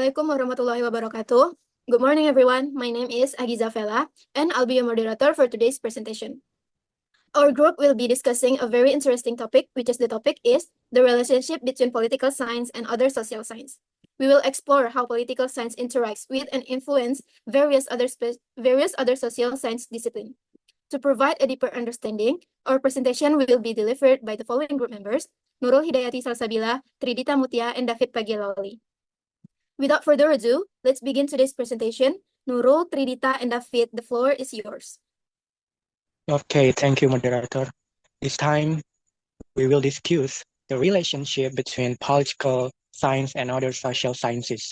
Assalamualaikum warahmatullahi wabarakatuh. Good morning, everyone. My name is Agiza Fela, and I'll be your moderator for today's presentation. Our group will be discussing a very interesting topic, which is the relationship between political science and other social science. We will explore how political science interacts with and influence various other social science disciplines. To provide a deeper understanding, our presentation will be delivered by the following group members: Nurul Hidayati Salsabila, Tridita Mutia, and David Pagialawali. Without further ado, let's begin today's presentation. Nurul, Tridita, and David, the floor is yours. Okay, thank you, moderator. This time, we will discuss the relationship between political science and other social sciences.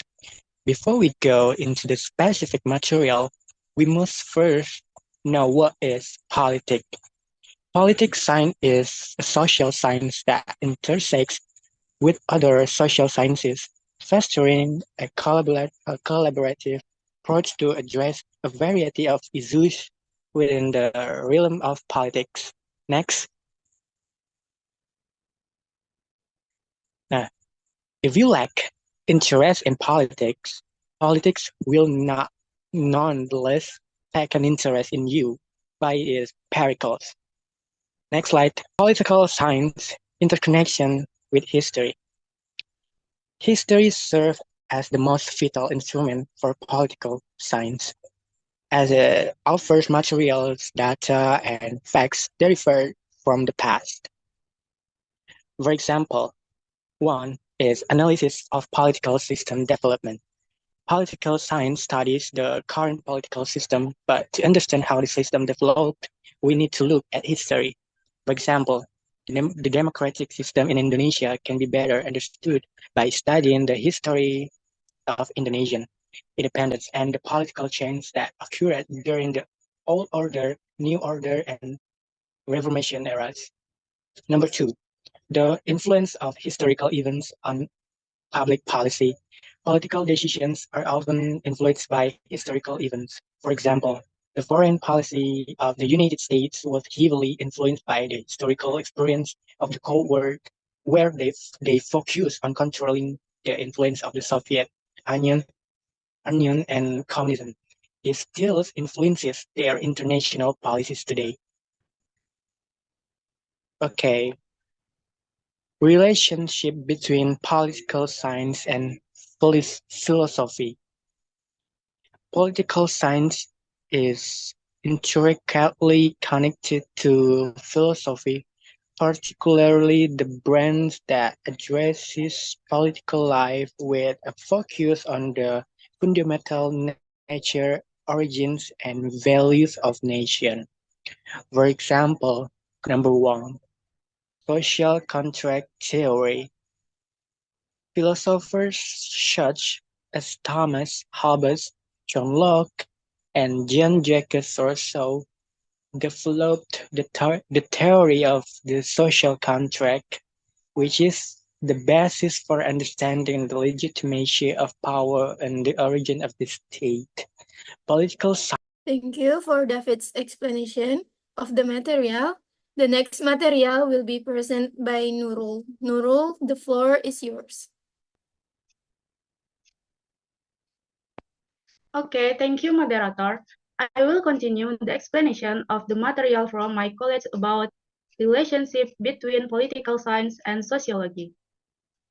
Before we go into the specific material, we must first know what is politics. Politics science is a social science that intersects with other social sciences, fostering a collaborative approach to address a variety of issues within the realm of politics. Next, if you lack interest in politics, politics will not nonetheless take an interest in you by its pericles. Next slide, political science interconnection with history. History serves as the most vital instrument for political science, as it offers materials, data, and facts derived from the past. For example, one is analysis of political system development. Political science studies the current political system, but to understand how the system developed, we need to look at history. For example, the democratic system in Indonesia can be better understood by studying the history of Indonesian independence and the political change that occurred during the old order, new order, and reformation eras. Number two, the influence of historical events on public policy. Political decisions are often influenced by historical events. For example, the foreign policy of the United States was heavily influenced by the historical experience of the Cold War, where they focused on controlling the influence of the Soviet Union and communism. This still influences their international policies today. Okay, relationship between political science and philosophy. Political science is intricately connected to philosophy, particularly the branch that addresses political life with a focus on the fundamental nature, origins, and values of nation. For example, number one, social contract theory. Philosophers such as Thomas Hobbes, John Locke, and Jean-Jacques Rousseau developed the theory of the social contract, which is the basis for understanding the legitimacy of power and the origin of the state. Political Thank you for David's explanation of the material. The next material will be presented by Nurul. Nurul, the floor is yours. Okay, thank you, moderator. I will continue the explanation of the material from my college about relationship between political science and sociology.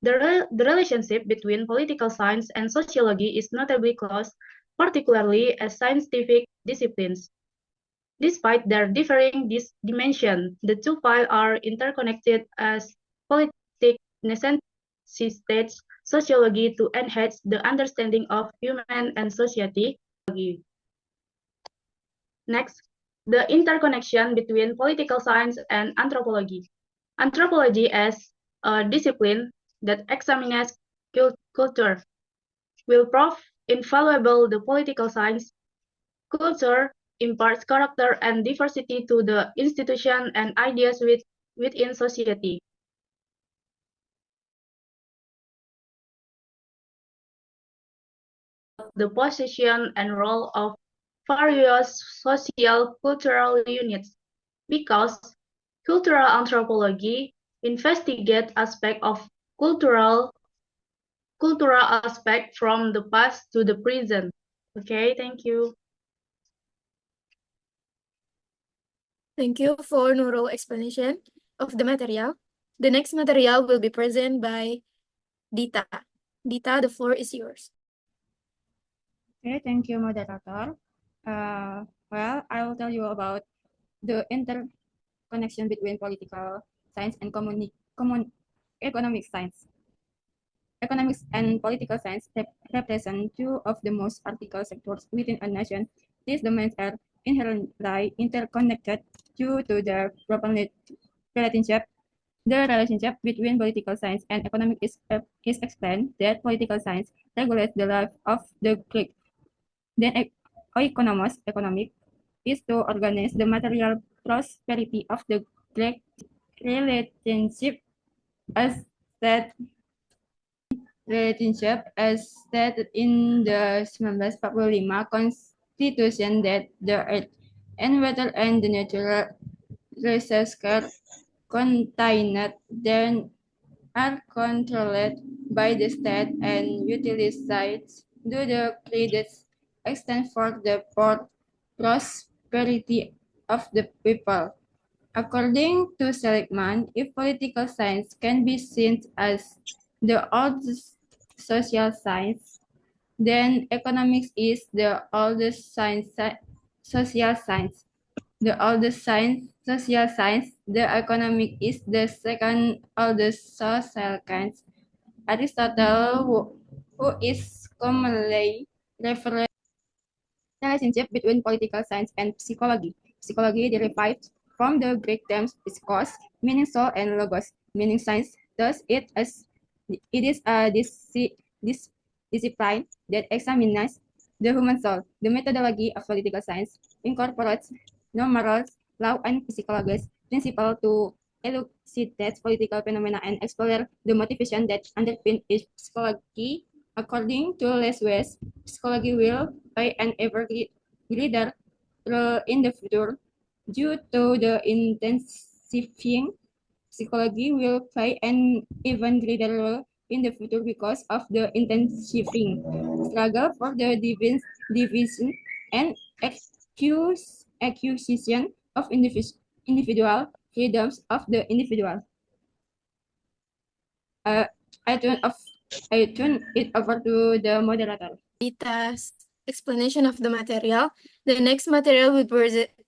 The relationship between political science and sociology is notably close, particularly as scientific disciplines. Despite their differing dimensions, the two fields are interconnected as politics necessitates sociology to enhance the understanding of human and society. Next, the interconnection between political science and anthropology. Anthropology as a discipline that examines culture will prove invaluable to political science. Culture imparts character and diversity to the institution and ideas within society. The position and role of various social cultural units, because cultural anthropology investigates aspects of cultural cultural aspect from the past to the present. Okay, thank you. Thank you for Nurul explanation of the material. The next material will be presented by Dita. Dita, the floor is yours. Okay, thank you, moderator. Well, I will tell you about the interconnection between political science and economic science. Economics and political science represent two of the most practical sectors within a nation. These domains are inherently interconnected due to the proponent relationship. The relationship between political science and economics is explained that political science regulates the life of the Greek. Then economic is to organize the material prosperity of the Greek relationship as that stated in the 1945 Constitution that the earth and water and the natural resources contained then are controlled by the state and utilized to the greatest extent for the prosperity of the people. According to Seligman, if political science can be seen as the oldest social science, then economics is the oldest social science. The oldest social science, the economic is the second oldest social science. Aristotle, who is commonly referred relationship between political science and psychology. Psychology derived from the Greek terms psychos, meaning soul, and logos, meaning science. Thus, it is a discipline that examines the human soul. The methodology of political science incorporates numerous law and psychological principles to elucidate political phenomena and explore the motivation that underpin each psychology. According to Les West, psychology will play an ever greater role in the future due to the intensifying. Psychology will play an even greater role in the future because of the intensifying struggle for the division and acquisition of individual freedoms of the individual. I turn it over to the moderator. Dita's explanation of the material. The next material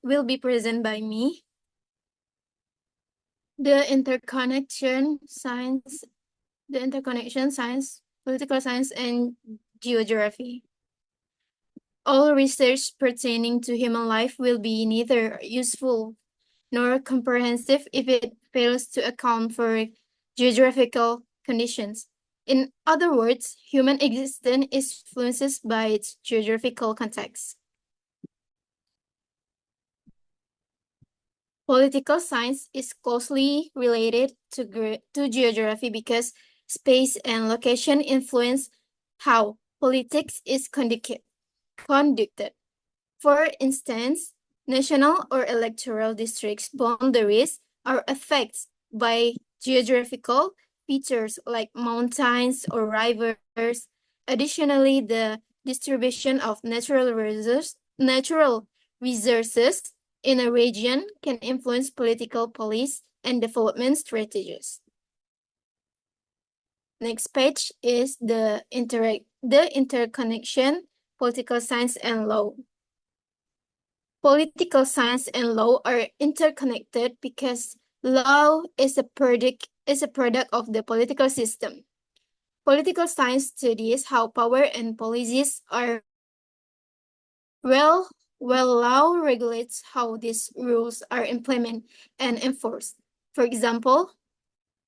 will be presented by me. The interconnection science, political science, and geography. All research pertaining to human life will be neither useful nor comprehensive if it fails to account for geographical conditions. In other words, human existence is influenced by its geographical context. Political science is closely related to geography because space and location influence how politics is conducted. For instance, national or electoral districts' boundaries are affected by geographical features like mountains or rivers. Additionally, the distribution of natural resources in a region can influence political policy and development strategies. Next page is the interconnection, political science and law. Political science and law are interconnected because law is a product of the political system. Political science studies how power and policies are while law regulates how these rules are implemented and enforced. For example,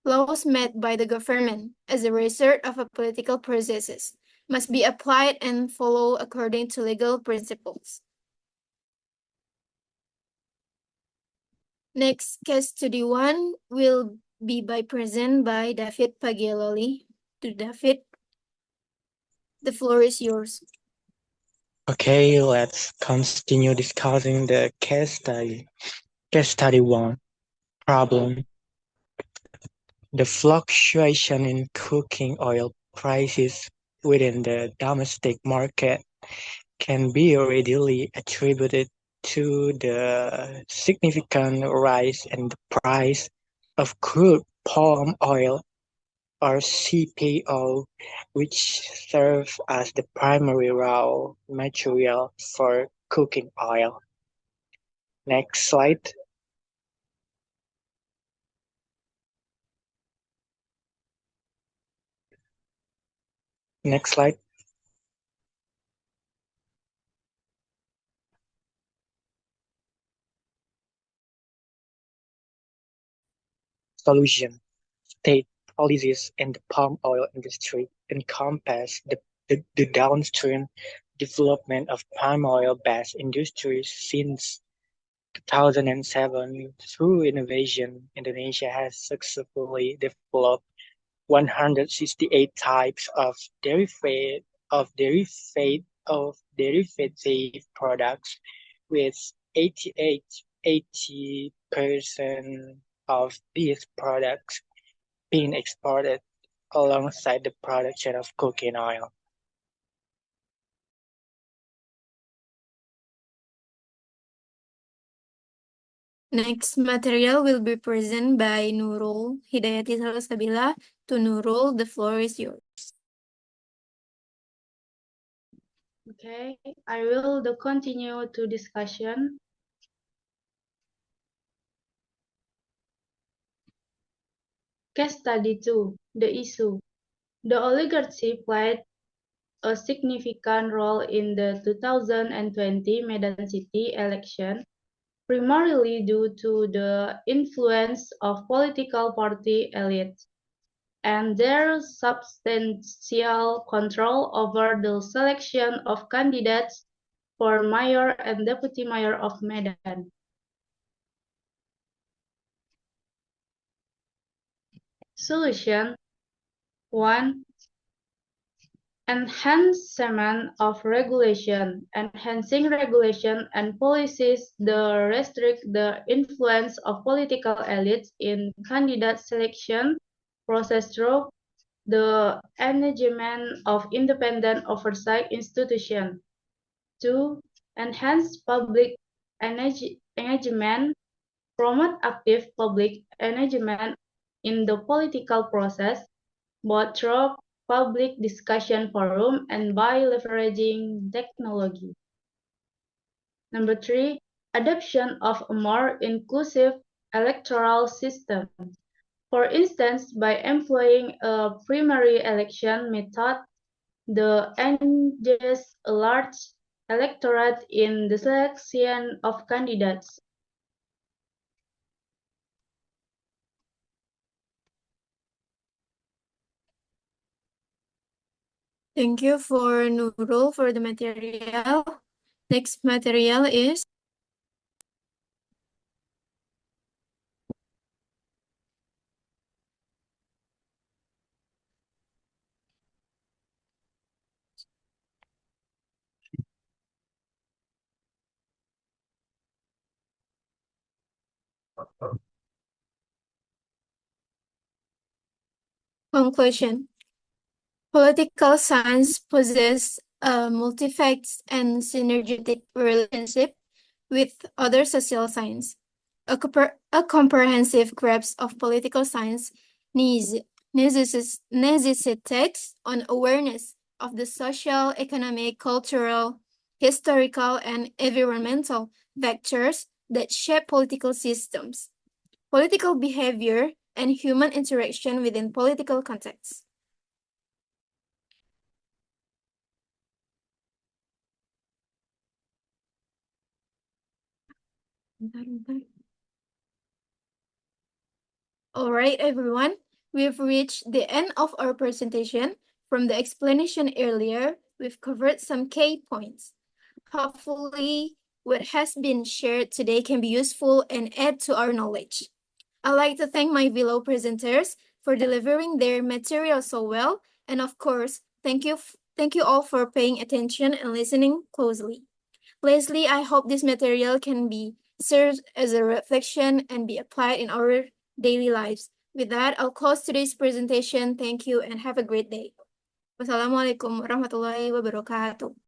laws made by the government as a result of a political processes must be applied and followed according to legal principles. Next, case study 1 will be presented by David Pagialoli. To David, the floor is yours. Okay, let's continue discussing the case study. Case study 1, problem. The fluctuation in cooking oil prices within the domestic market can be readily attributed to the significant rise in the price of crude palm oil or CPO, which serves as the primary raw material for cooking oil. Next slide. Next slide. Solution. State policies in the palm oil industry encompass the downstream development of palm oil-based industries since 2007. Through innovation, Indonesia has successfully developed 168 types of derivative products, with 80% of these products being exported alongside the production of cooking oil. Next material will be presented by Nurul Hidayati Salsabila. To Nurul, the floor is yours. Okay, I will continue to discussion. Case study 2, the issue. The oligarchy played a significant role in the 2020 Medan City election, primarily due to the influence of political party elites and their substantial control over the selection of candidates for mayor and deputy mayor of Medan. Solution 1. Enhancement of regulation. Enhancing regulation and policies that restrict the influence of political elites in candidate selection process through the engagement of independent oversight institutions. 2. Enhance public engagement. Promote active public engagement in the political process, both through public discussion forum and by leveraging technology. Number 3, adoption of a more inclusive electoral system. For instance, by employing a primary election method that engages a large electorate in the selection of candidates. Thank you for Nurul for the material. Next material is conclusion. Political science possesses a multifaceted and synergetic relationship with other social science. A comprehensive grasp of political science necessitates an awareness of the social, economic, cultural, historical, and environmental vectors that shape political systems, political behavior, and human interaction within political contexts. All right, everyone, we've reached the end of our presentation. From the explanation earlier, we've covered some key points. Hopefully, what has been shared today can be useful and add to our knowledge. I'd like to thank my below presenters for delivering their material so well, and of course, thank you all for paying attention and listening closely. Lastly, I hope this material can be served as a reflection and be applied in our daily lives. With that, I'll close today's presentation. Thank you and have a great day. Wassalamualaikum warahmatullahi wabarakatuh.